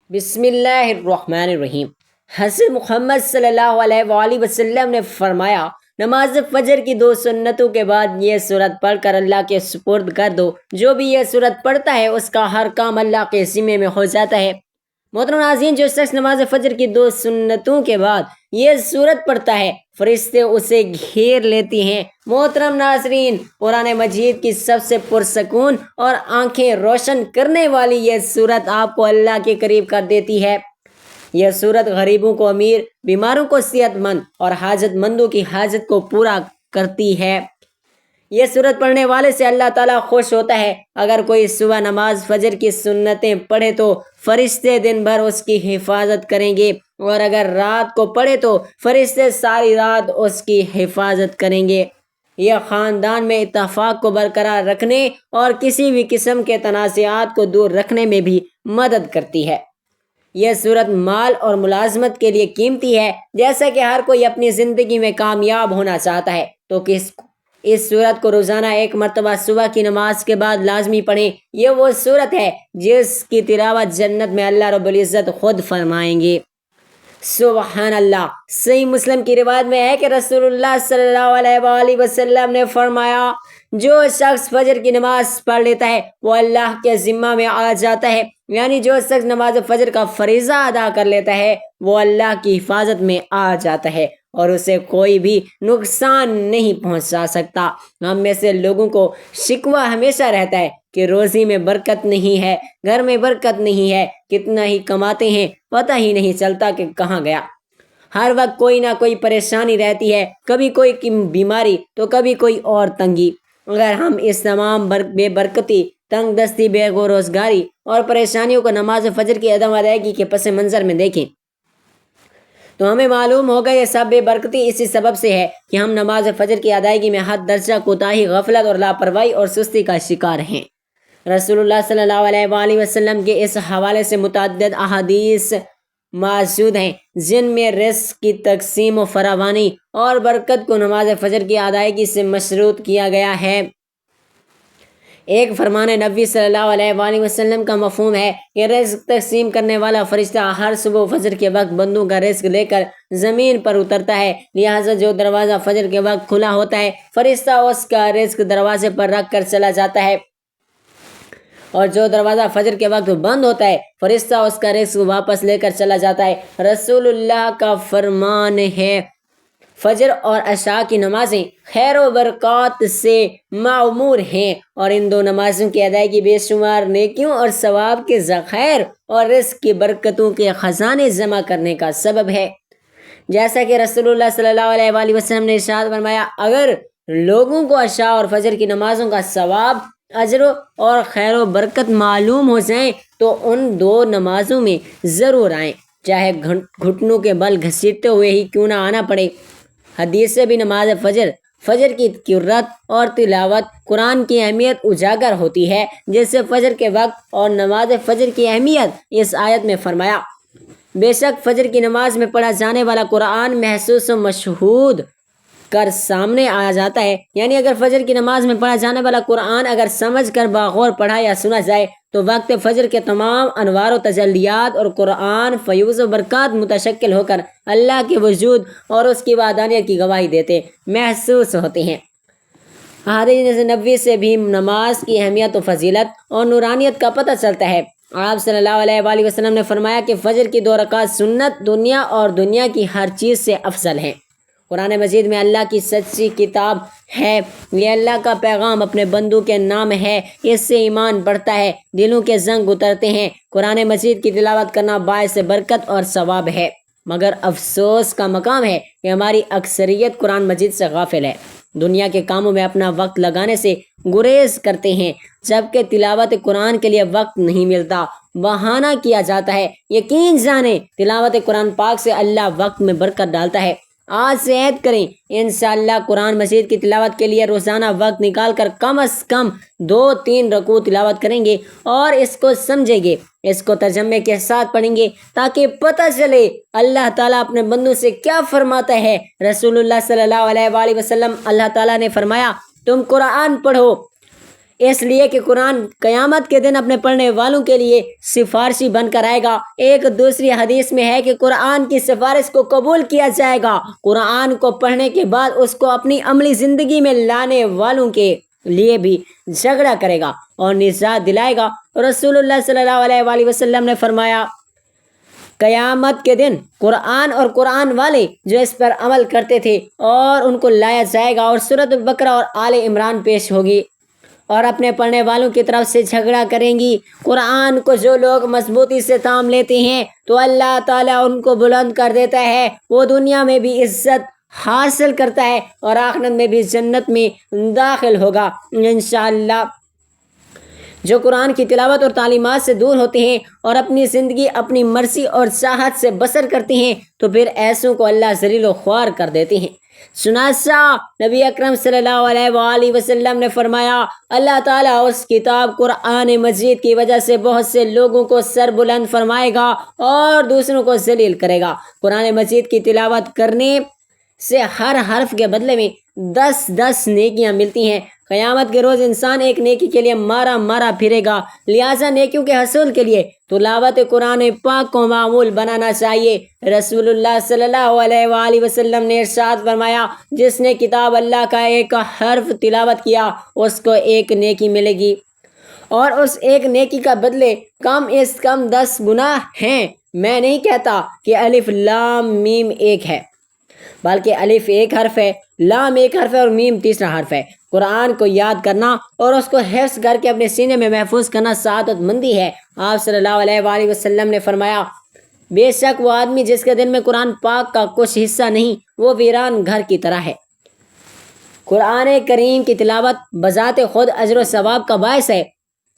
بسم اللہ الرحمن الرحیم۔ حضرت محمد صلی اللہ علیہ وآلہ وسلم نے فرمایا، نماز فجر کی 2 سنتوں کے بعد یہ سورت پڑھ کر اللہ کے سپرد کر دو۔ جو بھی یہ سورت پڑھتا ہے اس کا ہر کام اللہ کے ذمے میں ہو جاتا ہے۔ محترم ناظرین، جو شخص نماز فجر کی 2 سنتوں کے بعد یہ سورت پڑھتا ہے، فرشتے اسے گھیر لیتی ہیں۔ محترم ناظرین، قرآن مجید کی سب سے پرسکون اور آنکھیں روشن کرنے والی یہ سورت آپ کو اللہ کے قریب کر دیتی ہے۔ یہ سورت غریبوں کو امیر، بیماروں کو صحت مند اور حاجت مندوں کی حاجت کو پورا کرتی ہے۔ یہ سورت پڑھنے والے سے اللہ تعالیٰ خوش ہوتا ہے۔ اگر کوئی صبح نماز فجر کی سنتیں پڑھے تو فرشتے دن بھر اس کی حفاظت کریں گے، اور اگر رات کو پڑھے تو فرشتے ساری رات اس کی حفاظت کریں گے۔ یہ خاندان میں اتفاق کو برقرار رکھنے اور کسی بھی قسم کے تنازعات کو دور رکھنے میں بھی مدد کرتی ہے۔ یہ صورت مال اور ملازمت کے لیے قیمتی ہے۔ جیسا کہ ہر کوئی اپنی زندگی میں کامیاب ہونا چاہتا ہے تو اس صورت کو روزانہ 1 مرتبہ صبح کی نماز کے بعد لازمی پڑھیں۔ یہ وہ صورت ہے جس کی تلاوت جنت میں اللہ رب العزت خود فرمائیں گے۔ سبحان اللہ۔ صحیح مسلم کی روایت میں ہے کہ رسول اللہ صلی اللہ علیہ وآلہ وسلم نے فرمایا، جو شخص فجر کی نماز پڑھ لیتا ہے وہ اللہ کے ذمہ میں آ جاتا ہے، یعنی جو شخص نماز فجر کا فریضہ ادا کر لیتا ہے وہ اللہ کی حفاظت میں آ جاتا ہے اور اسے کوئی بھی نقصان نہیں پہنچا سکتا۔ ہم میں سے لوگوں کو شکوہ ہمیشہ رہتا ہے کہ روزی میں برکت نہیں ہے، گھر میں برکت نہیں ہے، کتنا ہی کماتے ہیں پتہ ہی نہیں چلتا کہ کہاں گیا۔ ہر وقت کوئی نہ کوئی پریشانی رہتی ہے، کبھی کوئی بیماری تو کبھی کوئی اور تنگی۔ اگر ہم اس تمام بے برکتی، تنگ دستی، بے روزگاری اور پریشانیوں کو نماز فجر کی عدم ادائیگی کے پس منظر میں دیکھیں تو ہمیں معلوم ہوگا یہ سب بے برکتی اسی سبب سے ہے کہ ہم نماز فجر کی ادائیگی میں حد درجہ کوتاہی، غفلت اور لاپرواہی اور سستی کا شکار ہیں۔ رسول اللہ صلی اللہ علیہ وآلہ وسلم کے اس حوالے سے متعدد احادیث موجود ہیں جن میں رزق کی تقسیم و فراوانی اور برکت کو نماز فجر کی ادائیگی سے مشروط کیا گیا ہے۔ ایک فرمان نبی صلی اللہ علیہ وآلہ وسلم کا مفہوم ہے کہ رزق تقسیم کرنے والا فرشتہ ہر صبح فجر کے وقت بندوں کا رزق لے کر زمین پر اترتا ہے، لہٰذا جو دروازہ فجر کے وقت کھلا ہوتا ہے فرشتہ اس کا رزق دروازے پر رکھ کر چلا جاتا ہے، اور جو دروازہ فجر کے وقت بند ہوتا ہے فرشتہ اس کا رزق واپس لے کر چلا جاتا ہے۔ رسول اللہ کا فرمان ہے، فجر اور عشاء کی نمازیں خیر و برکات سے معمور ہیں اور ان 2 نمازوں کی ادائیگی بے شمار نیکیوں اور ثواب کے ذخائر اور رزق کی برکتوں کے خزانے جمع کرنے کا سبب ہے۔ جیسا کہ رسول اللہ صلی اللہ علیہ وآلہ وسلم نے ارشاد فرمایا، اگر لوگوں کو عشاء اور فجر کی نمازوں کا ثواب، اجر اور خیر و برکت معلوم ہو جائیں تو ان 2 نمازوں میں ضرور آئیں، چاہے گھٹنوں کے بل گھسیٹتے ہوئے ہی کیوں نہ آنا پڑے۔ حدیث سے بھی نماز فجر کی قرات اور تلاوت قرآن کی اہمیت اجاگر ہوتی ہے، جیسے فجر کے وقت اور نماز فجر کی اہمیت اس آیت میں فرمایا، بے شک فجر کی نماز میں پڑھا جانے والا قرآن محسوس و مشہود کر سامنے آ جاتا ہے، یعنی اگر فجر کی نماز میں پڑھا جانے والا قرآن اگر سمجھ کر باغور پڑھا یا سنا جائے تو وقت فجر کے تمام انوار و تجلیات اور قرآن فیوز و برکات متشکل ہو کر اللہ کے وجود اور اس کی وحدانیت کی گواہی دیتے محسوس ہوتے ہیں۔ احادیث نبوی سے بھی نماز کی اہمیت و فضیلت اور نورانیت کا پتہ چلتا ہے۔ آپ صلی اللہ علیہ وآلہ وسلم نے فرمایا کہ فجر کی 2 رکعت سنت دنیا اور دنیا کی ہر چیز سے افضل ہیں۔ قرآن مجید میں اللہ کی سچی کتاب ہے، یہ اللہ کا پیغام اپنے بندوں کے نام ہے، اس سے ایمان بڑھتا ہے، دلوں کے زنگ اترتے ہیں۔ قرآن مجید کی تلاوت کرنا باعث برکت اور ثواب ہے، مگر افسوس کا مقام ہے کہ ہماری اکثریت قرآن مجید سے غافل ہے، دنیا کے کاموں میں اپنا وقت لگانے سے گریز کرتے ہیں، جبکہ تلاوت قرآن کے لیے وقت نہیں ملتا، بہانہ کیا جاتا ہے۔ یقین جانیں تلاوت قرآن پاک سے اللہ وقت میں برکت ڈالتا ہے۔ آج سے عہد کریں، انشاءاللہ قرآن مجید کی تلاوت کے لیے روزانہ وقت نکال کر کم از کم 2-3 رکوع تلاوت کریں گے اور اس کو سمجھیں گے، اس کو ترجمے کے ساتھ پڑھیں گے تاکہ پتہ چلے اللہ تعالیٰ اپنے بندوں سے کیا فرماتا ہے۔ رسول اللہ صلی اللہ علیہ وآلہ وسلم، اللہ تعالیٰ نے فرمایا، تم قرآن پڑھو، اس لیے کہ قرآن قیامت کے دن اپنے پڑھنے والوں کے لیے سفارشی بن کر آئے گا۔ ایک دوسری حدیث میں ہے کہ قرآن کی سفارش کو قبول کیا جائے گا۔ قرآن کو پڑھنے کے بعد اس کو اپنی عملی زندگی میں لانے والوں کے لیے بھی جھگڑا کرے گا اور نجات دلائے گا۔ رسول اللہ صلی اللہ علیہ وآلہ وسلم نے فرمایا، قیامت کے دن قرآن اور قرآن والے جو اس پر عمل کرتے تھے اور ان کو لایا جائے گا، اور سورۃ البقرہ اور آل عمران پیش ہوگی اور اپنے پڑھنے والوں کی طرف سے جھگڑا کریں گی۔ قرآن کو جو لوگ مضبوطی سے تھام لیتے ہیں تو اللہ تعالیٰ ان کو بلند کر دیتا ہے، وہ دنیا میں بھی عزت حاصل کرتا ہے اور آخرت میں بھی جنت میں داخل ہوگا انشاءاللہ۔ جو قرآن کی تلاوت اور تعلیمات سے دور ہوتے ہیں اور اپنی زندگی اپنی مرضی اور چاہت سے بسر کرتے ہیں تو پھر ایسوں کو اللہ ذلیل و خوار کر دیتے ہیں۔ چنانچہ نبی اکرم صلی اللہ علیہ وآلہ وسلم نے فرمایا، اللہ تعالیٰ اس کتاب قرآن مجید کی وجہ سے بہت سے لوگوں کو سر بلند فرمائے گا اور دوسروں کو ذلیل کرے گا۔ قرآن مجید کی تلاوت کرنے سے ہر حرف کے بدلے میں 10 نیکیاں ملتی ہیں۔ قیامت کے روز انسان ایک نیکی کے لیے مارا مارا پھرے گا، لہٰذا نیکیوں کے حصول کے لیے تلاوت قرآن پاک کو معمول بنانا چاہیے۔ رسول اللہ صلی اللہ علیہ وآلہ وسلم نے ارشاد فرمایا، جس نے کتاب اللہ کا ایک حرف تلاوت کیا اس کو ایک نیکی ملے گی، اور اس ایک نیکی کا بدلے کم از کم 10 گنا ہیں۔ میں نہیں کہتا کہ الف لام میم ایک ہے، بلکہ الف ایک حرف ہے، لام ایک حرف ہے اور میم تیسرا حرف ہے۔ قرآن کو یاد کرنا اور اس کو حفظ کر کے اپنے سینے میں محفوظ کرنا سعادت مندی ہے۔ آپ صلی اللہ علیہ وآلہ وسلم نے فرمایا، بے شک وہ آدمی جس کے دل میں قرآن پاک کا کچھ حصہ نہیں، وہ ویران گھر کی طرح ہے۔ قرآن کریم کی تلاوت بذات خود اجر و ثواب کا باعث ہے،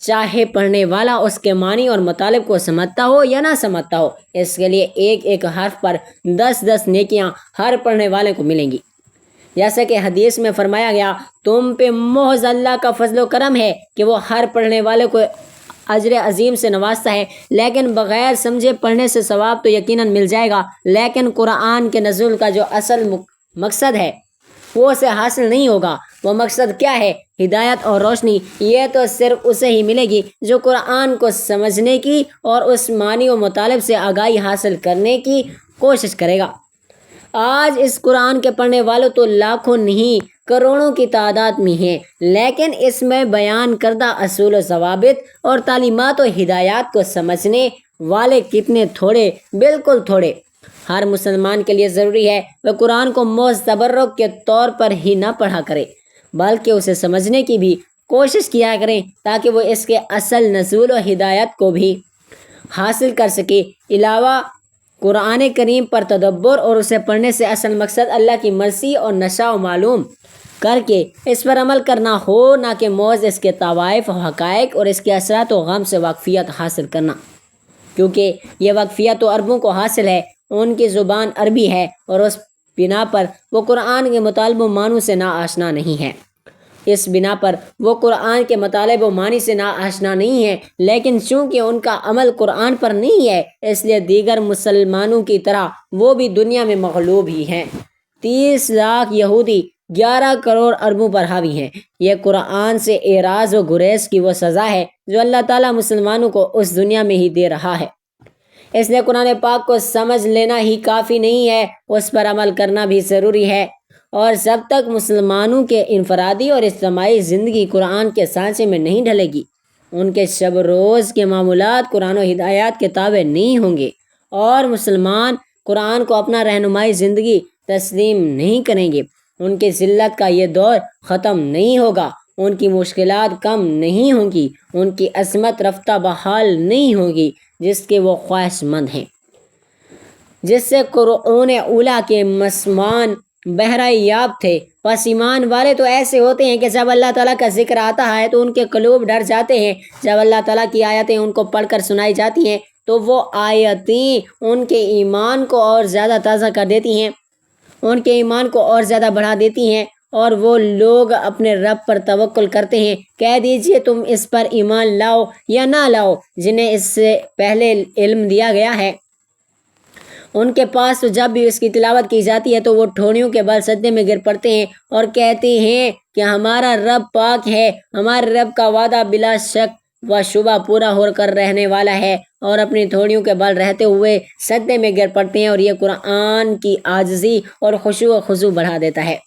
چاہے پڑھنے والا اس کے معنی اور مطالب کو سمجھتا ہو یا نہ سمجھتا ہو۔ اس کے لیے ایک ایک حرف پر 10 نیکیاں ہر پڑھنے والے کو ملیں گی۔ جیسا کہ حدیث میں فرمایا گیا، تم پہ محض اللہ کا فضل و کرم ہے کہ وہ ہر پڑھنے والے کو اجر عظیم سے نوازتا ہے، لیکن بغیر سمجھے پڑھنے سے ثواب تو یقیناً مل جائے گا، لیکن قرآن کے نزول کا جو اصل مقصد ہے وہ اسے حاصل نہیں ہوگا۔ وہ مقصد کیا ہے؟ ہدایت اور روشنی۔ یہ تو صرف اسے ہی ملے گی جو قرآن کو سمجھنے کی اور اس معنی و مطالب سے آگاہی حاصل کرنے کی کوشش کرے گا۔ آج اس قرآن کے پڑھنے والوں تو لاکھوں نہیں کروڑوں کی تعداد میں ہیں، لیکن اس میں بیان کردہ اصول و ضوابط اور تعلیمات و ہدایات کو سمجھنے والے کتنے تھوڑے، بالکل تھوڑے۔ ہر مسلمان کے لیے ضروری ہے وہ قرآن کو محض تبرک کے طور پر ہی نہ پڑھا کرے، بلکہ اسے سمجھنے کی بھی کوشش کیا کریں تاکہ وہ اس کے اصل نزول و ہدایت کو بھی حاصل کر سکے۔ علاوہ قرآن کریم پر تدبر اور اسے پڑھنے سے اصل مقصد اللہ کی مرضی اور نشا و معلوم کر کے اس پر عمل کرنا ہو، نہ کہ محض اس کے طوائف و حقائق اور اس کے اثرات و غم سے واقفیت حاصل کرنا، کیونکہ یہ واقفیت تو عربوں کو حاصل ہے، ان کی زبان عربی ہے اور اس بنا پر وہ قرآن کے مطالب و معنی سے نا آشنا نہیں ہے۔ اس بنا پر وہ قرآن کے مطالب و معنی سے نا آشنا نہیں ہے، لیکن چونکہ ان کا عمل قرآن پر نہیں ہے، اس لیے دیگر مسلمانوں کی طرح وہ بھی دنیا میں مغلوب ہی ہیں۔ 30 لاکھ یہودی 11 کروڑ عربوں پر حاوی ہیں۔ یہ قرآن سے اعراض و گریز کی وہ سزا ہے جو اللہ تعالیٰ مسلمانوں کو اس دنیا میں ہی دے رہا ہے۔ اس لیے قرآن پاک کو سمجھ لینا ہی کافی نہیں ہے، اس پر عمل کرنا بھی ضروری ہے، اور جب تک مسلمانوں کے انفرادی اور اجتماعی زندگی قرآن کے سانچے میں نہیں ڈھلے گی، ان کے شب روز کے معمولات قرآن و ہدایات کے تابع نہیں ہوں گے، اور مسلمان قرآن کو اپنا رہنمائی زندگی تسلیم نہیں کریں گے، ان کی ذلت کا یہ دور ختم نہیں ہوگا، ان کی مشکلات کم نہیں ہوں گی، ان کی عظمت رفتہ بحال نہیں ہوگی جس کے وہ خواہش مند ہیں، جس سے قرون اولیٰ کے مسلمان بہرہ یاب تھے۔ پس ایمان والے تو ایسے ہوتے ہیں کہ جب اللہ تعالیٰ کا ذکر آتا ہے تو ان کے قلوب ڈر جاتے ہیں، جب اللہ تعالیٰ کی آیتیں ان کو پڑھ کر سنائی جاتی ہیں تو وہ آیتیں ان کے ایمان کو اور زیادہ تازہ کر دیتی ہیں، ان کے ایمان کو اور زیادہ بڑھا دیتی ہیں، اور وہ لوگ اپنے رب پر توکل کرتے ہیں۔ کہہ دیجئے تم اس پر ایمان لاؤ یا نہ لاؤ، جنہیں اس سے پہلے علم دیا گیا ہے ان کے پاس تو جب بھی اس کی تلاوت کی جاتی ہے تو وہ ٹھوڑیوں کے بل سجدے میں گر پڑتے ہیں اور کہتے ہیں کہ ہمارا رب پاک ہے، ہمارے رب کا وعدہ بلا شک و شبہ پورا ہو کر رہنے والا ہے، اور اپنی تھوڑیوں کے بل رہتے ہوئے سجدے میں گر پڑتے ہیں، اور یہ قرآن کی عاجزی اور خشوع و خضوع بڑھا دیتا ہے۔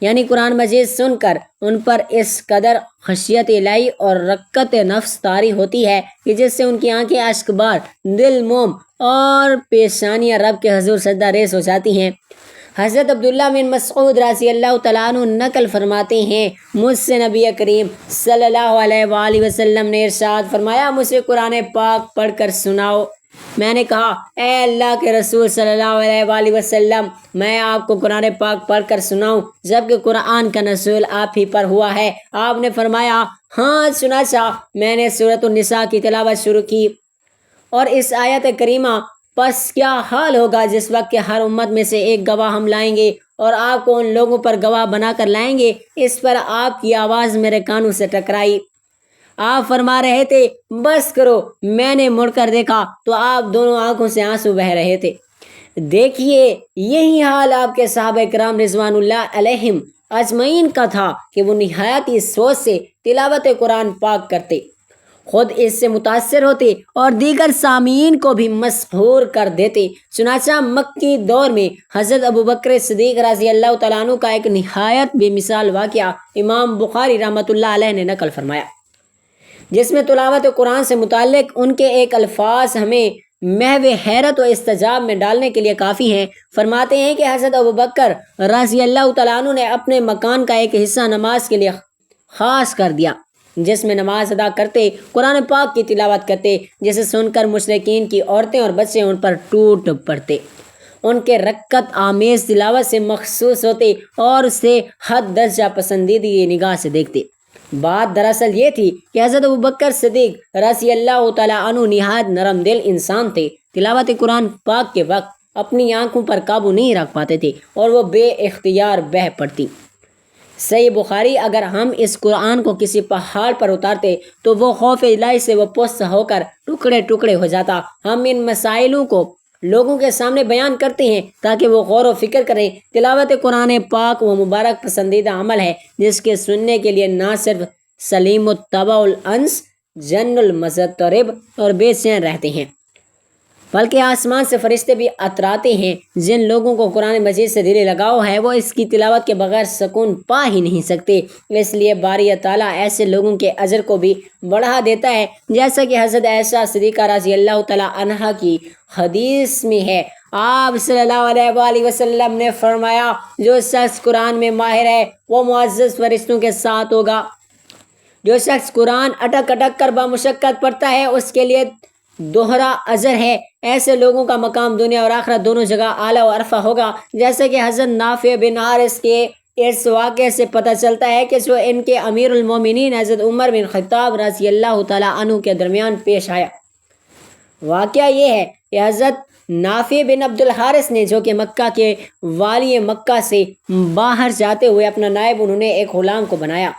یعنی قرآن مجید سن کر ان پر اس قدر خشیت الہی اور رقت نفس طاری ہوتی ہے کہ جس سے ان کی آنکھیں اشک بار، دل موم اور پیشانیاں رب کے حضور سجدہ ریز ہو جاتی ہیں۔ حضرت عبداللہ بن مسعود رضی اللہ تعالیٰ عنہ نقل فرماتے ہیں، مجھ سے نبی کریم صلی اللہ علیہ وآلہ وسلم نے ارشاد فرمایا، مجھے قرآن پاک پڑھ کر سناؤ۔ میں نے کہا، اے اللہ کے رسول صلی اللہ علیہ وآلہ وسلم، میں آپ کو قرآن پاک پڑھ کر سناؤں جبکہ قرآن کا نزول آپ ہی پر ہوا ہے؟ آپ نے فرمایا، ہاں چنانچہ میں نے سورۃ النساء کی تلاوت شروع کی، اور اس آیت کریمہ، پس کیا حال ہوگا جس وقت کہ ہر امت میں سے ایک گواہ ہم لائیں گے اور آپ کو ان لوگوں پر گواہ بنا کر لائیں گے۔ اس پر آپ کی آواز میرے کانوں سے ٹکرائی، آپ فرما رہے تھے، بس کرو۔ میں نے مڑ کر دیکھا تو آپ دونوں آنکھوں سے آنسو بہہ رہے تھے۔ دیکھیے، یہی حال آپ کے صحابہ کرام رضوان اللہ علیہم اجمعین کا تھا کہ وہ نہایت ہی سوچ سے تلاوت قرآن پاک کرتے، خود اس سے متاثر ہوتے اور دیگر سامعین کو بھی مسحور کر دیتے۔ چنانچہ مکی دور میں حضرت ابوبکر صدیق رضی اللہ تعالیٰ عنہ کا ایک نہایت بے مثال واقعہ امام بخاری رحمۃ اللہ علیہ نے نقل فرمایا، جس میں تلاوت قرآن سے متعلق ان کے ایک الفاظ ہمیں محو حیرت و استعجاب میں ڈالنے کے لیے کافی ہیں۔ فرماتے ہیں کہ حضرت ابوبکر رضی اللہ تعالیٰ عنہ نے اپنے مکان کا ایک حصہ نماز کے لیے خاص کر دیا، جس میں نماز ادا کرتے، قرآن پاک کی تلاوت کرتے، جسے سن کر مشرکین کی عورتیں اور بچے ان پر ٹوٹ پڑتے، ان کے رقت آمیز تلاوت سے مخصوص ہوتے اور اسے حد درجہ پسندیدگی نگاہ سے دیکھتے۔ بات دراصل یہ تھی کہ حضرت ابوبکر صدیق رضی اللہ تعالیٰ عنہ نہایت نرم دل انسان تھے، تلاوت قرآن پاک کے وقت اپنی آنکھوں پر قابو نہیں رکھ پاتے تھے اور وہ بے اختیار بہہ پڑتی۔ صحیح بخاری، اگر ہم اس قرآن کو کسی پہاڑ پر اتارتے تو وہ خوف الہی سے وہ پست ہو کر ٹکڑے ٹکڑے ہو جاتا۔ ہم ان مسائلوں کو لوگوں کے سامنے بیان کرتے ہیں تاکہ وہ غور و فکر کریں۔ تلاوت قرآن پاک وہ مبارک پسندیدہ عمل ہے جس کے سننے کے لیے نہ صرف سلیم الطبع الانس، جن المضطرب اور بے چین رہتے ہیں، بلکہ آسمان سے فرشتے بھی اتراتے ہیں۔ جن لوگوں کو قرآن مجید سے دلی لگاؤ ہے وہ اس کی تلاوت کے بغیر سکون پا ہی نہیں سکتے۔ اس لیے باری تعالیٰ ایسے لوگوں کے اجر کو بھی بڑھا دیتا ہے، جیسا کہ حضرت عائشہ صدیقہ رضی اللہ تعالیٰ عنہا کی حدیث میں ہے۔ آپ صلی اللہ علیہ وآلہ وسلم نے فرمایا، جو شخص قرآن میں ماہر ہے وہ معزز فرشتوں کے ساتھ ہوگا۔ جو شخص قرآن اٹک اٹک کر بامشقت پڑھتا ہے اس کے لیے دوہرا اجر ہے۔ ایسے لوگوں کا مقام دنیا اور آخرت دونوں جگہ اعلیٰ و ارفع ہوگا، جیسے کہ حضرت نافع بن حارث کے اس واقعے سے پتہ چلتا ہے کہ جو ان کے امیر المومنین حضرت عمر بن خطاب رضی اللہ تعالیٰ عنہ کے درمیان پیش آیا۔ واقعہ یہ ہے کہ حضرت نافع بن عبد الحارث نے، جو کہ مکہ کے والی مکہ سے باہر جاتے ہوئے اپنا نائب، انہوں نے ایک غلام کو بنایا۔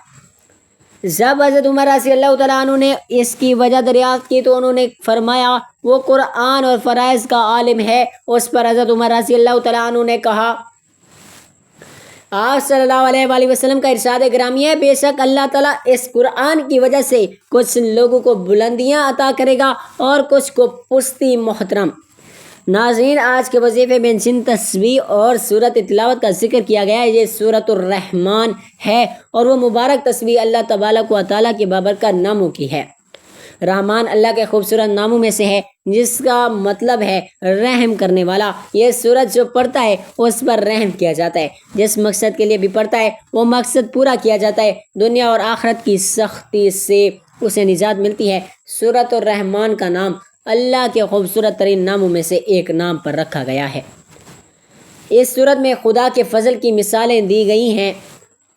جب حضرت عمر رضی اللہ تعالیٰ عنہ نے اس کی وجہ دریافت کی تو انہوں نے فرمایا، وہ قرآن اور فرائض کا عالم ہے۔ اس پر حضرت عمر رضی اللہ تعالیٰ عنہ نے کہا، آپ صلی اللہ علیہ وآلہ وسلم کا ارشاد گرامی ہے، بے شک اللہ تعالیٰ اس قرآن کی وجہ سے کچھ لوگوں کو بلندیاں عطا کرے گا اور کچھ کو پستی محترم۔ ناظرین، آج کے وظیفے میں جن تسبیح اور سورت تلاوت کا ذکر کیا گیا ہے یہ سورۃ الرحمن ہے، اور وہ مبارک تسبیح اللہ تبارک و تعالیٰ کے بابرکت ناموں کی ہے۔ رحمان اللہ کے خوبصورت ناموں میں سے ہے، جس کا مطلب ہے رحم کرنے والا۔ یہ سورت جو پڑھتا ہے اس پر رحم کیا جاتا ہے، جس مقصد کے لیے بھی پڑھتا ہے وہ مقصد پورا کیا جاتا ہے، دنیا اور آخرت کی سختی سے اسے نجات ملتی ہے۔ سورۃ الرحمن کا نام اللہ کے خوبصورت ترین ناموں میں سے ایک نام پر رکھا گیا ہے۔ اس سورت میں خدا کے فضل کی مثالیں دی گئی ہیں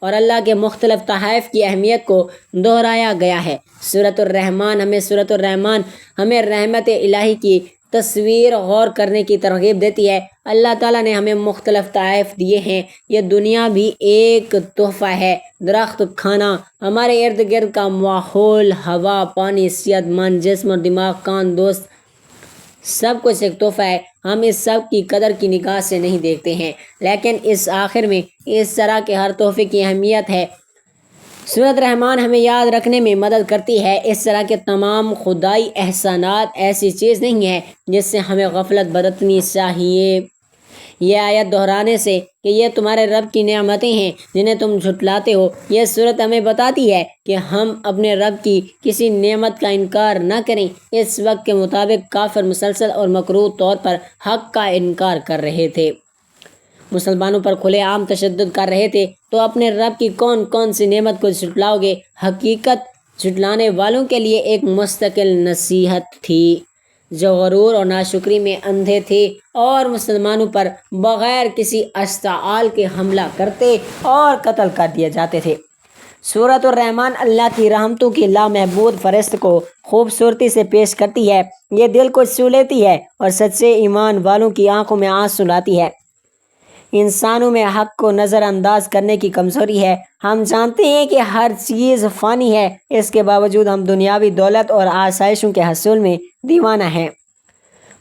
اور اللہ کے مختلف تحائف کی اہمیت کو دہرایا گیا ہے۔ سورۃ الرحمن ہمیں رحمت الہی کی تصویر غور کرنے کی ترغیب دیتی ہے۔ اللہ تعالیٰ نے ہمیں مختلف تحائف دیے ہیں، یہ دنیا بھی ایک تحفہ ہے۔ درخت، کھانا، ہمارے ارد گرد کا ماحول، ہوا، پانی، صحت مند جسم اور دماغ، کان، دوست، سب کچھ ایک تحفہ ہے، ہم اس سب کی قدر کی نگاہ سے نہیں دیکھتے ہیں، لیکن اس آخر میں اس طرح کے ہر تحفے کی اہمیت ہے۔ سورۃ رحمان ہمیں یاد رکھنے میں مدد کرتی ہے، اس طرح کے تمام خدائی احسانات ایسی چیز نہیں ہے جس سے ہمیں غفلت برتنی چاہیے۔ یہ آیت دہرانے سے کہ یہ تمہارے رب کی نعمتیں ہیں جنہیں تم جھٹلاتے ہو، یہ صورت ہمیں بتاتی ہے کہ ہم اپنے رب کی کسی نعمت کا انکار نہ کریں۔ اس وقت کے مطابق کافر مسلسل اور مکروہ طور پر حق کا انکار کر رہے تھے، مسلمانوں پر کھلے عام تشدد کر رہے تھے، تو اپنے رب کی کون کون سی نعمت کو جھٹلاؤ گے؟ حقیقت جھٹلانے والوں کے لیے ایک مستقل نصیحت تھی جو غرور اور ناشکری میں اندھے تھے اور مسلمانوں پر بغیر کسی اشتعال کے حملہ کرتے اور قتل کر دیے جاتے تھے۔ سورۃ الرحمن اللہ کی رحمتوں کی لامحدود فہرست کو خوبصورتی سے پیش کرتی ہے، یہ دل کو چھو لیتی ہے اور سچے ایمان والوں کی آنکھوں میں آنسو لاتی ہے۔ انسانوں میں حق کو نظر انداز کرنے کی کمزوری ہے۔ ہم جانتے ہیں کہ ہر چیز فانی ہے، اس کے باوجود ہم دنیاوی دولت اور آسائشوں کے حصول میں دیوانہ ہیں۔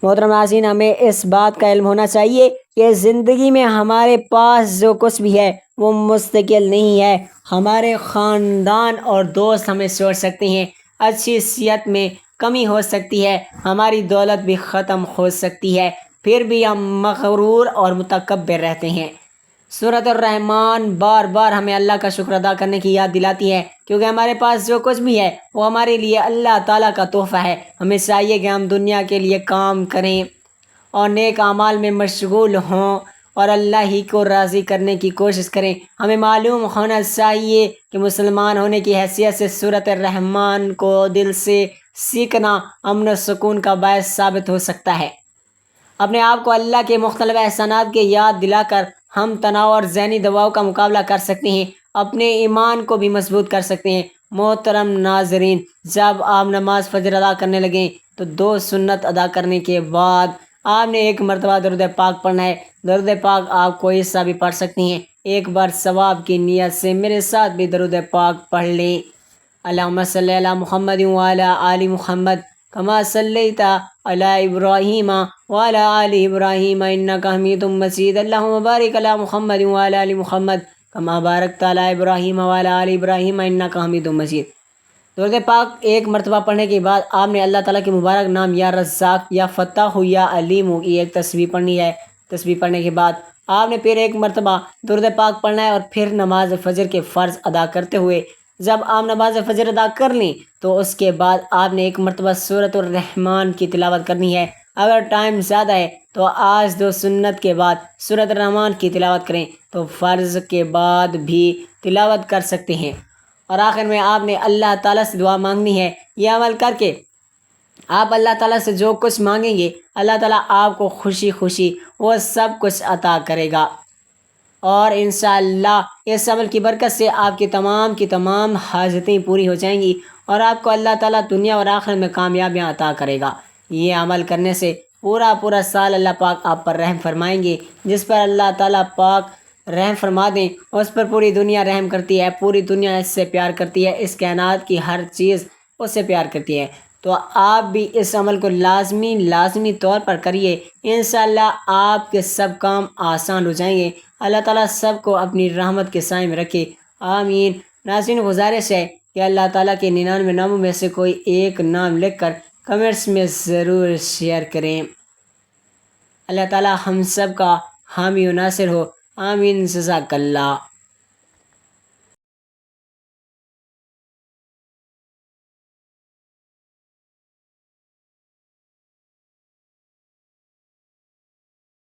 محترم ناظرین، ہمیں اس بات کا علم ہونا چاہیے کہ زندگی میں ہمارے پاس جو کچھ بھی ہے وہ مستقل نہیں ہے۔ ہمارے خاندان اور دوست ہمیں چھوڑ سکتے ہیں، اچھی صحت میں کمی ہو سکتی ہے، ہماری دولت بھی ختم ہو سکتی ہے، پھر بھی ہم مغرور اور متکبر رہتے ہیں۔ سورۃ الرحمن بار بار ہمیں اللہ کا شکر ادا کرنے کی یاد دلاتی ہے، کیونکہ ہمارے پاس جو کچھ بھی ہے وہ ہمارے لیے اللہ تعالیٰ کا تحفہ ہے۔ ہمیں چاہیے کہ ہم دنیا کے لیے کام کریں اور نیک اعمال میں مشغول ہوں اور اللہ ہی کو راضی کرنے کی کوشش کریں۔ ہمیں معلوم ہونا چاہیے کہ مسلمان ہونے کی حیثیت سے سورۃ الرحمن کو دل سے سیکھنا امن و سکون کا باعث ثابت ہو سکتا ہے۔ اپنے آپ کو اللہ کے مختلف احسانات کی یاد دلا کر ہم تناؤ اور ذہنی دباؤ کا مقابلہ کر سکتے ہیں، اپنے ایمان کو بھی مضبوط کر سکتے ہیں۔ محترم ناظرین، جب آپ نماز فجر ادا کرنے لگیں تو 2 سنت ادا کرنے کے بعد آپ نے 1 مرتبہ درود پاک پڑھنا ہے۔ درود پاک آپ کوئی سا بھی پڑھ سکتی ہیں۔ ایک بار ثواب کی نیت سے میرے ساتھ بھی درود پاک پڑھ لیں۔ اللہم صلی علی محمد وعلی آل محمد کما صلیت علی ابراہیم وعلی آل ابراہیم انک حمید مجید۔ اللہم بارک علی محمد وعلی آل محمد کما بارکت علی ابراہیم وعلی آل ابراہیم انک حمید مجید۔ درود پاک 1 مرتبہ پڑھنے کے بعد آپ نے اللہ تعالیٰ کے مبارک نام یا رزاق یا فتاح یا علیم کی ایک تسبیح پڑھنی ہے۔ تسبیح پڑھنے کے بعد آپ نے پھر 1 مرتبہ درود پاک پڑھنا ہے اور پھر نماز فجر کے فرض ادا کرتے ہوئے جب آپ نماز فجر ادا کر لیں تو اس کے بعد آپ نے 1 مرتبہ سورۃ الرحمن کی تلاوت کرنی ہے۔ اگر ٹائم زیادہ ہے تو آج 2 سنت کے بعد سورۃ الرحمن کی تلاوت کریں تو فرض کے بعد بھی تلاوت کر سکتے ہیں۔ اور آخر میں آپ نے اللہ تعالیٰ سے دعا مانگنی ہے۔ یہ عمل کر کے آپ اللہ تعالیٰ سے جو کچھ مانگیں گے اللہ تعالیٰ آپ کو خوشی خوشی وہ سب کچھ عطا کرے گا، اور انشاءاللہ اس عمل کی برکت سے آپ کی تمام حاجتیں پوری ہو جائیں گی اور آپ کو اللہ تعالیٰ دنیا اور آخرت میں کامیابیاں عطا کرے گا۔ یہ عمل کرنے سے پورا سال اللہ پاک آپ پر رحم فرمائیں گے۔ جس پر اللہ تعالیٰ پاک رحم فرما دیں اس پر پوری دنیا رحم کرتی ہے، پوری دنیا اس سے پیار کرتی ہے، اس کائنات کی ہر چیز اس سے پیار کرتی ہے۔ تو آپ بھی اس عمل کو لازمی طور پر کریے، انشاءاللہ آپ کے سب کام آسان ہو جائیں گے۔ اللہ تعالیٰ سب کو اپنی رحمت کے سائے میں رکھے، آمین۔ ناظرین، گزارش ہے کہ اللہ تعالیٰ کے 99 ناموں میں سے کوئی ایک نام لکھ کر کمنٹس میں ضرور شیئر کریں۔ اللہ تعالیٰ ہم سب کا حامی و ناصر ہو، آمین۔ جزاک اللہ۔